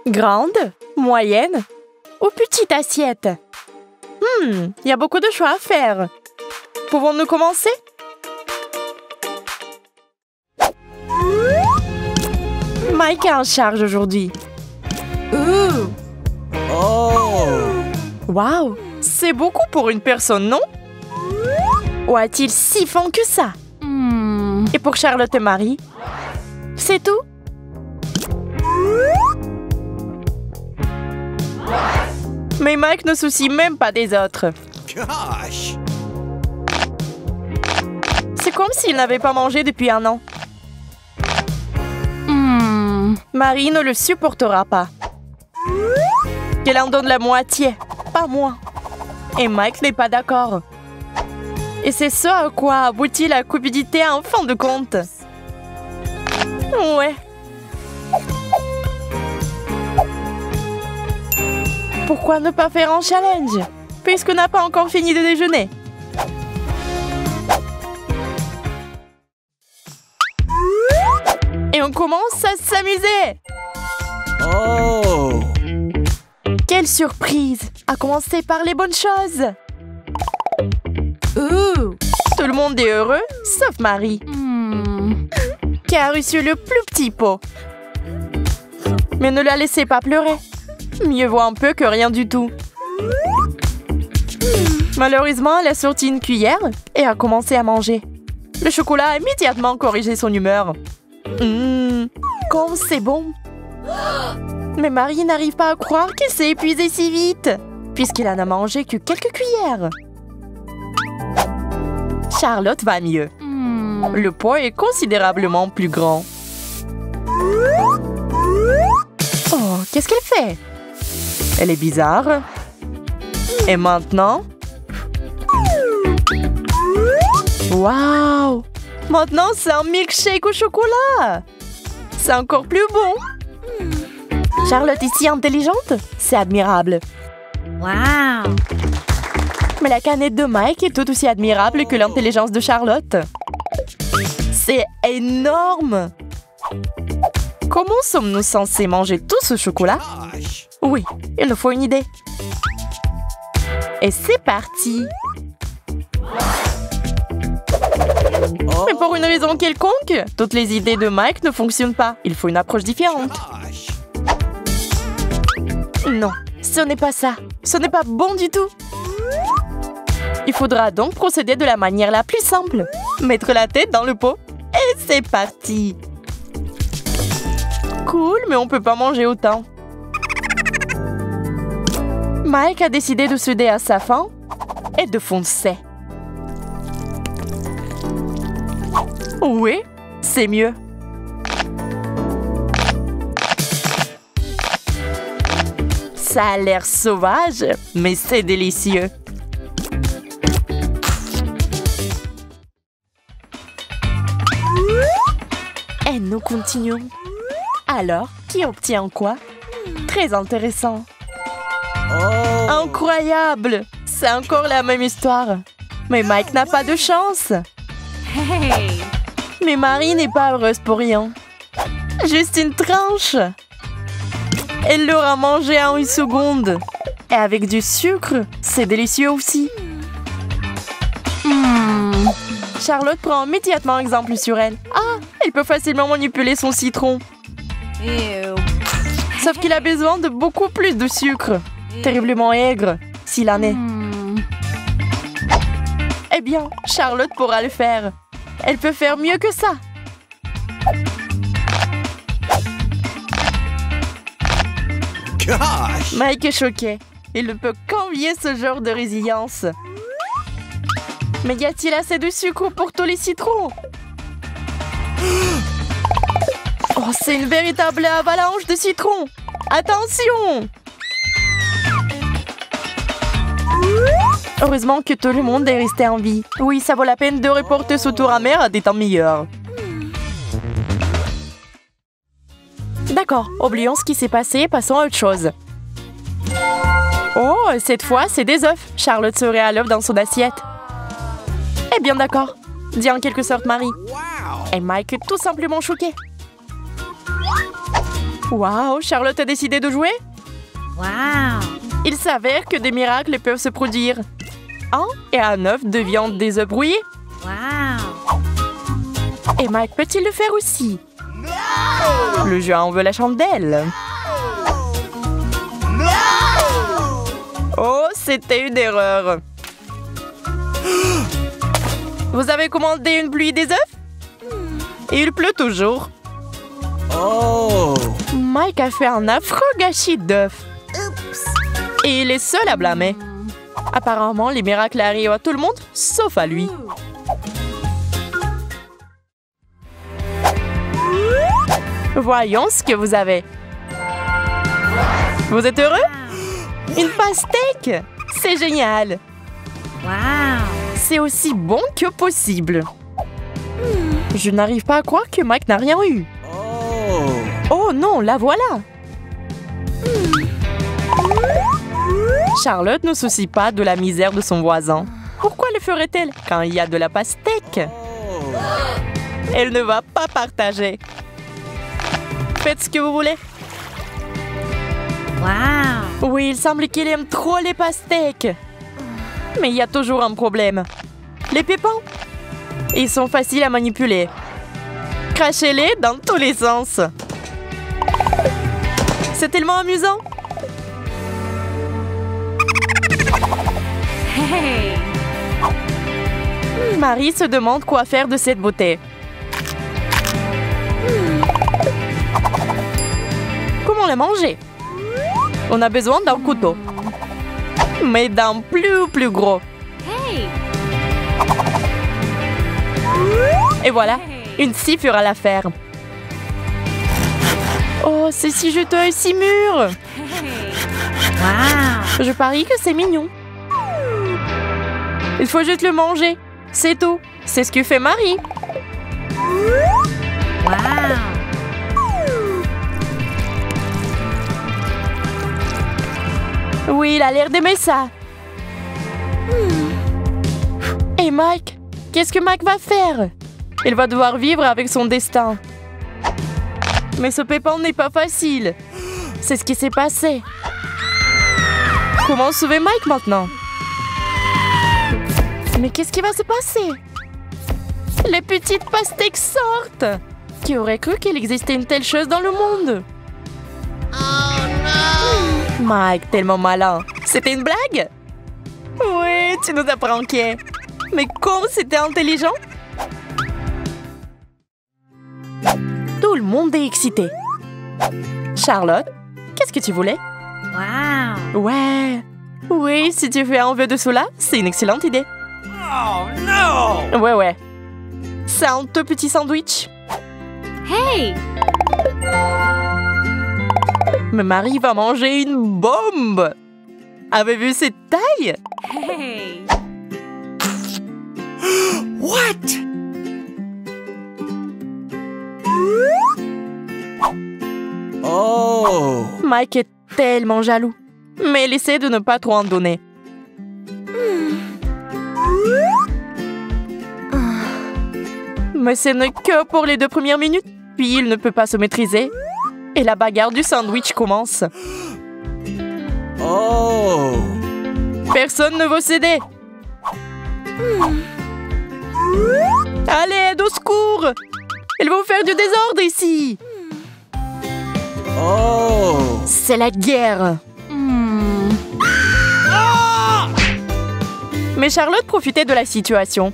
Grande, moyenne ou petite assiette? Il y a beaucoup de choix à faire. Pouvons-nous commencer? Mike est en charge aujourd'hui. Wow, c'est beaucoup pour une personne, non? Ou a-t-il si fin que ça? Et pour Charlotte et Marie? C'est tout? Mais Mike ne soucie même pas des autres. C'est comme s'il n'avait pas mangé depuis un an. Marie ne le supportera pas. Qu'elle en donne la moitié, pas moins. Et Mike n'est pas d'accord. Et c'est ce à quoi aboutit la cupidité en fin de compte. Ouais. Pourquoi ne pas faire un challenge, puisqu'on n'a pas encore fini de déjeuner? Et on commence à s'amuser. Quelle surprise! À commencer par les bonnes choses. Tout le monde est heureux, sauf Marie, qui a reçu le plus petit pot. Mais ne la laissez pas pleurer. Mieux vaut un peu que rien du tout. Malheureusement, elle a sorti une cuillère et a commencé à manger. Le chocolat a immédiatement corrigé son humeur. Comme c'est bon! Mais Marie n'arrive pas à croire qu'elle s'est épuisée si vite, puisqu'elle en a mangé que quelques cuillères. Charlotte va mieux. Le pot est considérablement plus grand. Oh, qu'est-ce qu'elle fait? Elle est bizarre. Et maintenant? Waouh! Maintenant, c'est un milkshake au chocolat! C'est encore plus bon! Charlotte est si intelligente, c'est admirable. Wow! Mais la canette de Mike est tout aussi admirable que l'intelligence de Charlotte. C'est énorme! Comment sommes-nous censés manger tout ce chocolat? Oui, il nous faut une idée. Et c'est parti! Mais pour une raison quelconque, toutes les idées de Mike ne fonctionnent pas. Il faut une approche différente. Non, ce n'est pas ça. Ce n'est pas bon du tout. Il faudra donc procéder de la manière la plus simple. Mettre la tête dans le pot. Et c'est parti. Cool, mais on peut pas manger autant. Mike a décidé de céder à sa faim et de foncer. Oui, c'est mieux. Ça a l'air sauvage, mais c'est délicieux. Et nous continuons. Alors, qui obtient quoi? Très intéressant. Incroyable! C'est encore la même histoire. Mais Mike n'a pas de chance. Hey! Mais Marie n'est pas heureuse pour rien. Juste une tranche. Elle l'aura mangé en une seconde. Et avec du sucre, c'est délicieux aussi. Charlotte prend immédiatement exemple sur elle. Ah, elle peut facilement manipuler son citron. Ew. Sauf qu'il a besoin de beaucoup plus de sucre. Terriblement aigre, s'il en est. Eh bien, Charlotte pourra le faire. Elle peut faire mieux que ça. Gosh! Mike est choqué. Il ne peut qu'envier ce genre de résilience. Mais y a-t-il assez de sucre pour tous les citrons? Oh, c'est une véritable avalanche de citrons. Attention! Heureusement que tout le monde est resté en vie. Oui, ça vaut la peine de reporter ce tour amer à des temps meilleurs. D'accord, oublions ce qui s'est passé, passons à autre chose. Oh, cette fois, c'est des œufs. Charlotte serait à l'œuf dans son assiette. Eh bien, d'accord. Dit en quelque sorte Marie. Et Mike est tout simplement choqué. Waouh, Charlotte a décidé de jouer? Wow. Il s'avère que des miracles peuvent se produire. 1 et un œuf deviennent des œufs brouillés. Wow. Et Mike peut-il le faire aussi? Le jeu en veut la chandelle. Oh, c'était une erreur. Vous avez commandé une pluie des œufs? Et il pleut toujours. Oh! Mike a fait un affreux gâchis d'œufs. Et il est seul à blâmer. Apparemment, les miracles arrivent à tout le monde, sauf à lui. Voyons ce que vous avez. Vous êtes heureux? Une pastèque! C'est génial! Wow. C'est aussi bon que possible. Je n'arrive pas à croire que Mike n'a rien eu. Oh! Oh non, la voilà! Charlotte ne soucie pas de la misère de son voisin. Pourquoi le ferait-elle quand il y a de la pastèque? Oh! Elle ne va pas partager. Faites ce que vous voulez. Wow. Oui, il semble qu'il aime trop les pastèques. Mais il y a toujours un problème. Les pépins. Ils sont faciles à manipuler. Crachez-les dans tous les sens. C'est tellement amusant. Hey. Marie se demande quoi faire de cette beauté. Comment la manger? On a besoin d'un couteau. Mais d'un plus gros. Hey. Et voilà, une scie fera l'affaire. Oh, c'est si juteux et si mûr. Hey. Wow. Je parie que c'est mignon. Il faut juste le manger. C'est tout. C'est ce que fait Marie. Wow. Oui, il a l'air d'aimer ça. Et Mike? Qu'est-ce que Mike va faire? Il va devoir vivre avec son destin. Mais ce pépin n'est pas facile. C'est ce qui s'est passé. Comment sauver Mike maintenant? Mais qu'est-ce qui va se passer? Les petites pastèques sortent! Qui aurait cru qu'il existait une telle chose dans le monde? Mike, tellement malin. C'était une blague? Oui, tu nous as pranké. Mais comme c'était intelligent! Tout le monde est excité. Charlotte, qu'est-ce que tu voulais? Wow. Ouais. Oui, si tu fais un vœu de cela, c'est une excellente idée. Oh no! Ouais. C'est un tout petit sandwich. Hey. Mais Marie va manger une bombe. Avez-vous vu cette taille? Hey. What? Oh! Mike est tellement jaloux. Mais il essaie de ne pas trop en donner. Mais ce n'est que pour les 2 premières minutes. Puis il ne peut pas se maîtriser. Et la bagarre du sandwich commence. Oh! Personne ne veut céder. Allez, au secours! Il va vous faire du désordre ici. Oh! C'est la guerre. Mais Charlotte profitait de la situation.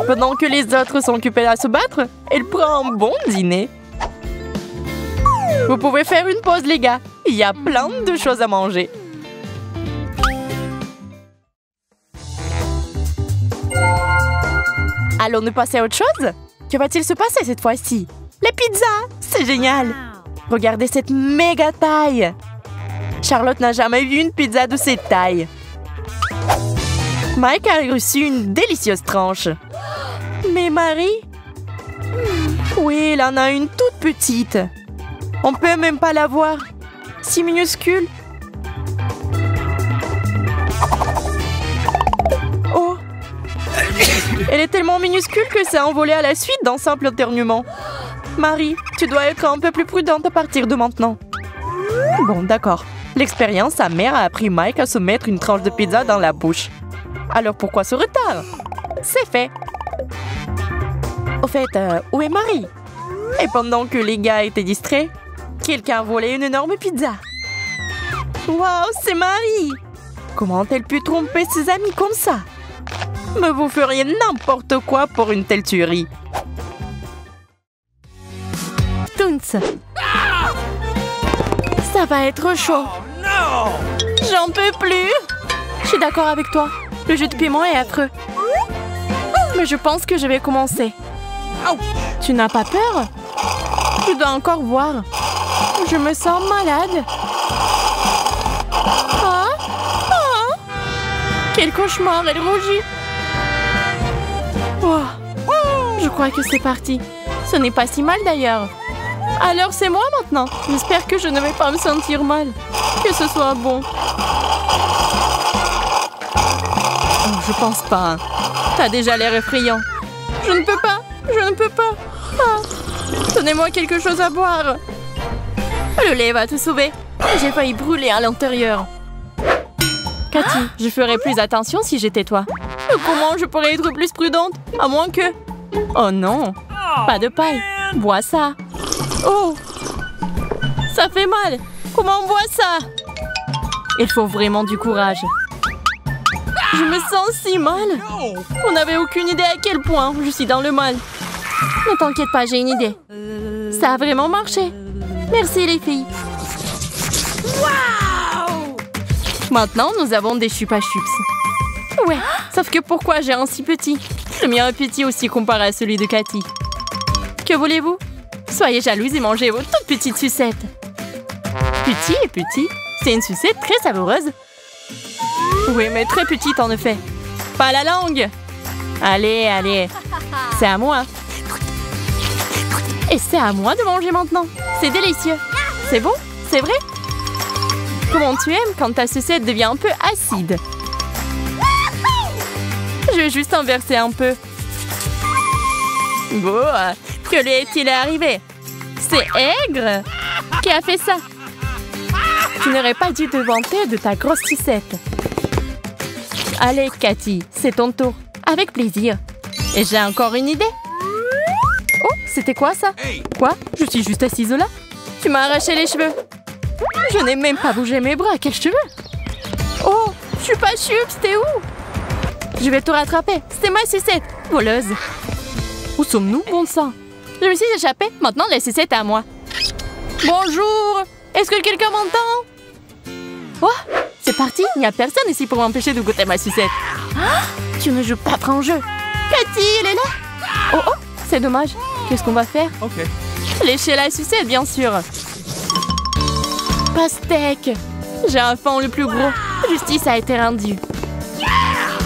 Pendant que les autres sont occupés à se battre, elle prend un bon dîner. Vous pouvez faire une pause, les gars. Il y a plein de choses à manger. Allons-nous passer à autre chose? Que va-t-il se passer cette fois-ci? Les pizzas! C'est génial! Wow. Regardez cette méga taille! Charlotte n'a jamais vu une pizza de cette taille. Mike a reçu une délicieuse tranche. Mais Marie? Oui, il en a une toute petite. On peut même pas la voir. Si minuscule. Oh! Elle est tellement minuscule que ça a envolé à la suite d'un simple éternuement. Marie, tu dois être un peu plus prudente à partir de maintenant. Bon, d'accord. L'expérience, sa mère a appris Mike à se mettre une tranche de pizza dans la bouche. Alors pourquoi ce retard? C'est fait. Au fait, où est Marie? Et pendant que les gars étaient distraits, quelqu'un a volé une énorme pizza. Wow, c'est Marie! Comment a-t-elle pu tromper ses amis comme ça? Mais vous feriez n'importe quoi pour une telle tuerie. Toons. Ça va être chaud. J'en peux plus. Je suis d'accord avec toi. Le jeu de piment est affreux. Mais je pense que je vais commencer. Tu n'as pas peur? Je dois encore voir. Je me sens malade. Ah! Ah! Quel cauchemar, elle rougit. Oh. Je crois que c'est parti. Ce n'est pas si mal d'ailleurs. Alors c'est moi maintenant. J'espère que je ne vais pas me sentir mal. Que ce soit bon. Oh, je pense pas. T'as déjà l'air effrayant. Je ne peux pas. Je ne peux pas. Ah. Donnez-moi quelque chose à boire. Le lait va te sauver. J'ai failli brûler à l'intérieur. Cathy, je ferais plus attention si j'étais toi. Comment je pourrais être plus prudente? À moins que... Oh non. Pas de paille. Bois ça. Oh. Ça fait mal. Comment on boit ça? Il faut vraiment du courage. Je me sens si mal. On n'avait aucune idée à quel point je suis dans le mal. Ne t'inquiète pas, j'ai une idée. Ça a vraiment marché. Merci les filles. Wow! Maintenant, nous avons des chupa-chups. Ouais, sauf que pourquoi j'ai un si petit? Le mien est petit aussi comparé à celui de Cathy. Que voulez-vous? Soyez jalouse et mangez vos toutes petites sucettes. Petit et petit, c'est une sucette très savoureuse. Oui, mais très petite en effet. Pas la langue. Allez, allez. C'est à moi. Et c'est à moi de manger maintenant. C'est délicieux. C'est bon? C'est vrai? Comment tu aimes quand ta sucette devient un peu acide? Je vais juste en verser un peu. Bon, que lui est-il arrivé? C'est aigre. Qui a fait ça? Tu n'aurais pas dû te vanter de ta grosse sucette. Allez, Cathy, c'est ton tour. Avec plaisir. Et j'ai encore une idée. Oh, c'était quoi ça? Quoi? Je suis juste assise là? Tu m'as arraché les cheveux. Je n'ai même pas bougé mes bras. Quels cheveux? Oh, je suis pas chups, t'es où? Je vais te rattraper. C'était ma sucette, voleuse. Où sommes-nous, bon sang? Je me suis échappée. Maintenant, la sucette est à moi. Bonjour. Est-ce que quelqu'un m'entend? Oh, c'est parti. Il n'y a personne ici pour m'empêcher de goûter ma sucette. Ah, tu ne joues pas franc jeu. Cathy, elle est là. Oh, oh, c'est dommage. Qu'est-ce qu'on va faire? Lécher la sucette, bien sûr. Pastèque. J'ai un fan le plus gros. Justice a été rendue.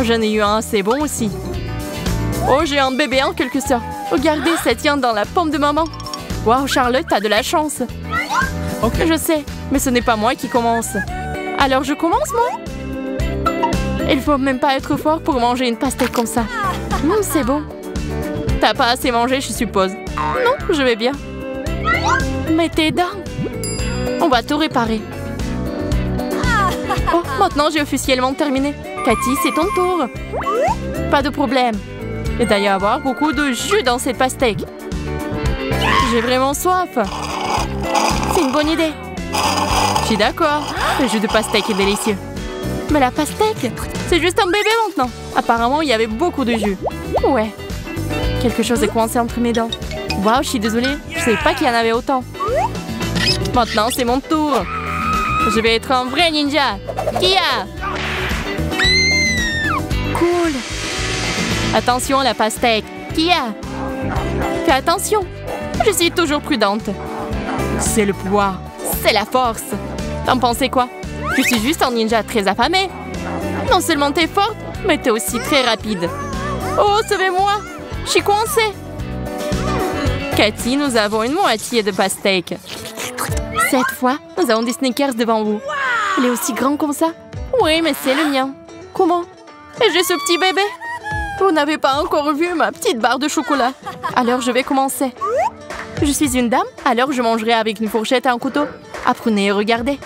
J'en ai eu un assez bon aussi. Oh, j'ai un bébé en quelque sorte. Regardez, ça tient dans la paume de maman. Waouh, Charlotte, t'as de la chance. Je sais, mais ce n'est pas moi qui commence. Alors je commence, moi? Il faut même pas être fort pour manger une pastèque comme ça. C'est bon. T'as pas assez mangé, je suppose. Non, je vais bien. Mais tes dents. On va tout réparer. Oh, maintenant j'ai officiellement terminé. Cathy, c'est ton tour. Pas de problème. Il doit y avoir beaucoup de jus dans cette pastèque. J'ai vraiment soif. C'est une bonne idée. Je suis d'accord. Le jus de pastèque est délicieux. Mais la pastèque, c'est juste un bébé maintenant. Apparemment, il y avait beaucoup de jus. Ouais. Quelque chose est coincé entre mes dents. Waouh, je suis désolée. Je savais pas qu'il y en avait autant. Maintenant, c'est mon tour. Je vais être un vrai ninja. Kia! Cool. Attention à la pastèque. Kia! Fais attention. Je suis toujours prudente. C'est le pouvoir. C'est la force. T'en pensais quoi? Je suis juste un ninja très affamé. Non seulement t'es forte, mais t'es aussi très rapide. Oh, sauvez-moi! Je suis coincée. Cathy, nous avons une moitié de pastèque. Cette fois, nous avons des Snickers devant vous. Il est aussi grand comme ça? Oui, mais c'est le mien. Comment? Et j'ai ce petit bébé? Vous n'avez pas encore vu ma petite barre de chocolat. Alors je vais commencer. Je suis une dame, alors je mangerai avec une fourchette et un couteau. Apprenez et regardez.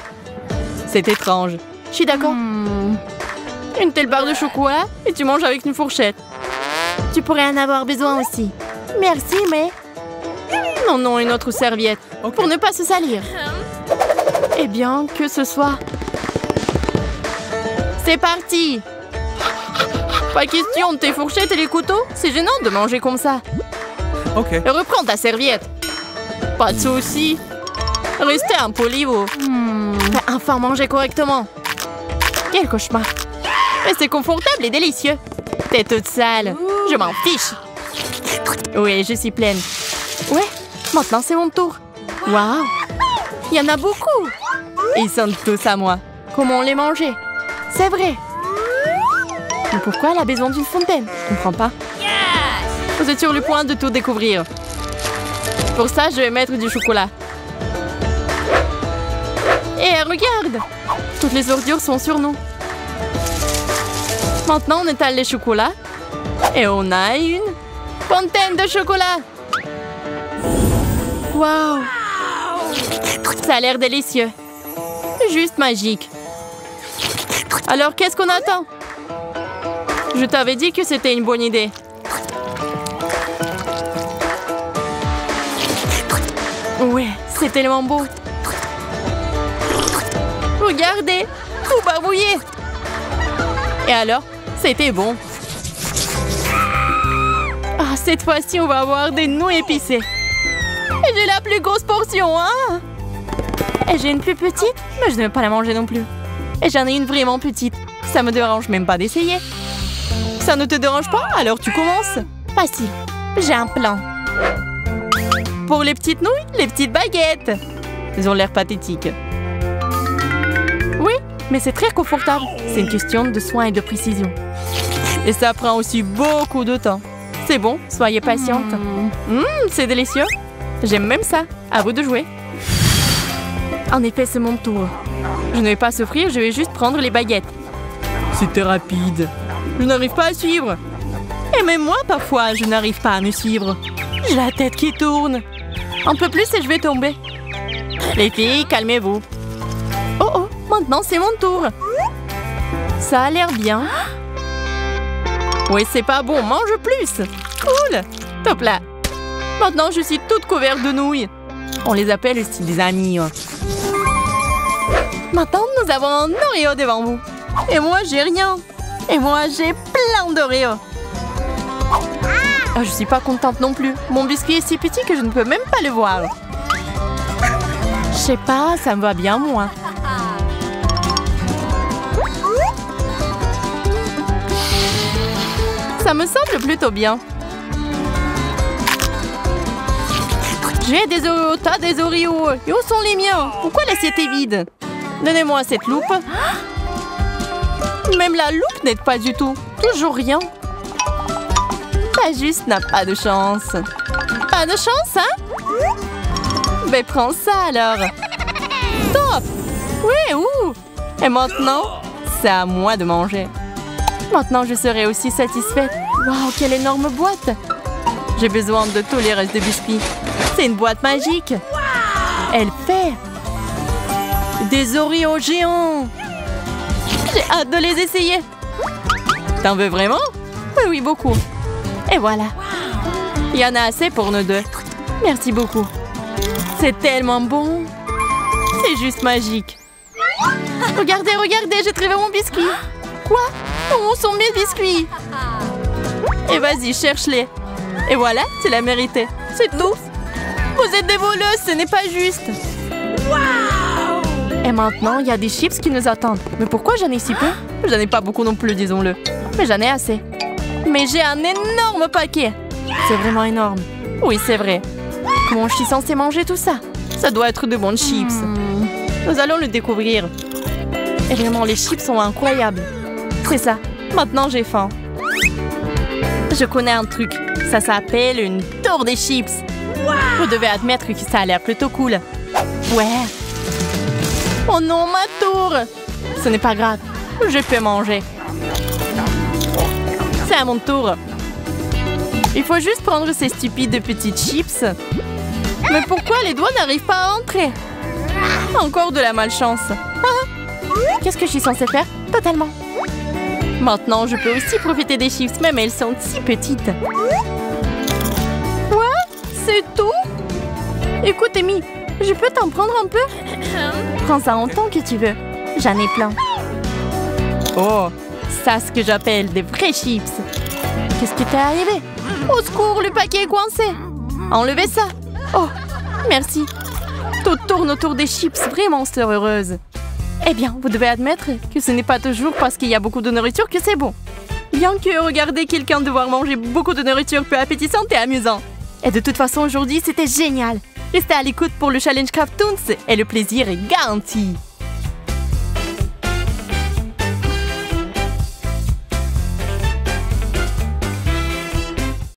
C'est étrange. Je suis d'accord. Une telle barre de chocolat et tu manges avec une fourchette. Tu pourrais en avoir besoin aussi. Merci, mais... Non, une autre serviette. Pour ne pas se salir. Eh bien, que ce soit. C'est parti. Pas question de tes fourchettes et les couteaux. C'est gênant de manger comme ça. Ok. Reprends ta serviette. Pas de soucis. Restez impoli, vous. Enfin manger correctement. Quel cauchemar. Mais c'est confortable et délicieux. T'es toute sale. Je m'en fiche. Oui, je suis pleine. Ouais, maintenant c'est mon tour. Waouh. Il y en a beaucoup. Et ils sont tous à moi. Comment les manger? C'est vrai. Mais pourquoi elle a besoin d'une fontaine? Je comprends pas. Vous êtes sur le point de tout découvrir. Pour ça, je vais mettre du chocolat. Et regarde! Toutes les ordures sont sur nous. Maintenant, on étale les chocolats. Et on a une fontaine de chocolat. Waouh! Ça a l'air délicieux. Juste magique. Alors, qu'est-ce qu'on attend? Je t'avais dit que c'était une bonne idée. Ouais, c'est tellement beau. Regardez, tout barbouillé. Et alors, c'était bon. Ah, cette fois-ci, on va avoir des nouilles épicées. Et j'ai la plus grosse portion, hein? Et j'ai une plus petite, mais je ne vais pas la manger non plus. Et j'en ai une vraiment petite. Ça me dérange même pas d'essayer. Ça ne te dérange pas? Alors tu commences. Facile. J'ai un plan. Pour les petites nouilles, les petites baguettes. Elles ont l'air pathétiques. Oui, mais c'est très confortable. C'est une question de soin et de précision. Et ça prend aussi beaucoup de temps. C'est bon, soyez patiente. C'est délicieux. J'aime même ça. À vous de jouer. En effet, c'est mon tour. Je ne vais pas souffrir, je vais juste prendre les baguettes. C'était rapide. Je n'arrive pas à suivre. Et même moi, parfois, je n'arrive pas à me suivre. J'ai la tête qui tourne. Un peu plus et je vais tomber. Les filles, calmez-vous. Oh, maintenant c'est mon tour. Ça a l'air bien. Oui, c'est pas bon, mange plus. Cool. Top là. Maintenant, je suis toute couverte de nouilles. On les appelle aussi des amis. Maintenant, nous avons un Oreo devant vous. Et moi, j'ai rien. Et moi, j'ai plein d'Oreo. Oh, je suis pas contente non plus. Mon biscuit est si petit que je ne peux même pas le voir. Je sais pas, ça me va bien, moi. Ça me semble plutôt bien. J'ai des Oreos, t'as des Oreos. Et où sont les miens? Pourquoi l'assiette est vide? Donnez-moi cette loupe. Même la loupe n'aide pas du tout. Toujours rien. La juste n'a pas de chance. Pas de chance, hein? Ben prends ça alors. Top! Oui, ouh! Et maintenant, c'est à moi de manger. Maintenant, je serai aussi satisfaite. Waouh, quelle énorme boîte! J'ai besoin de tous les restes de biscuits. C'est une boîte magique. Elle fait des Oreos géants. J'ai hâte de les essayer. T'en veux vraiment? Oui, beaucoup. Et voilà. Il y en a assez pour nous deux. Merci beaucoup. C'est tellement bon. C'est juste magique. Regardez, j'ai trouvé mon biscuit. Quoi? Où sont mes biscuits? Et vas-y, cherche-les. Et voilà, tu l'as mérité. C'est tout. Vous êtes des voleuses, ce n'est pas juste. Et maintenant, il y a des chips qui nous attendent. Mais pourquoi j'en ai si peu? J'en ai pas beaucoup non plus, disons-le. Mais j'en ai assez. Mais j'ai un énorme paquet. C'est vraiment énorme. Oui, c'est vrai. Comment je suis censée manger tout ça? Ça doit être de bons chips. Nous allons le découvrir. Et vraiment, les chips sont incroyables. C'est ça. Maintenant, j'ai faim. Je connais un truc. Ça s'appelle une tour des chips. Vous devez admettre que ça a l'air plutôt cool. Ouais. Oh non, ma tour! Ce n'est pas grave. Je peux manger. C'est à mon tour. Il faut juste prendre ces stupides petites chips Mais pourquoi les doigts n'arrivent pas à entrer? Encore de la malchance. Qu'est-ce que je suis censée faire? Totalement. Maintenant, je peux aussi profiter des chips, même elles sont si petites. Quoi? C'est tout? Écoute, Amy, je peux t'en prendre un peu? Prends ça en tant que tu veux. J'en ai plein. Oh, ça, ce que j'appelle des vrais chips. Qu'est-ce qui t'est arrivé? Au secours, le paquet est coincé. Enlevez ça. Oh, merci. Tout tourne autour des chips, vraiment sœur heureuse. Eh bien, vous devez admettre que ce n'est pas toujours parce qu'il y a beaucoup de nourriture que c'est bon. Bien que regarder quelqu'un devoir manger beaucoup de nourriture peu appétissante et amusant. Et de toute façon, aujourd'hui, c'était génial. Restez à l'écoute pour le challenge Craftoons et le plaisir est garanti.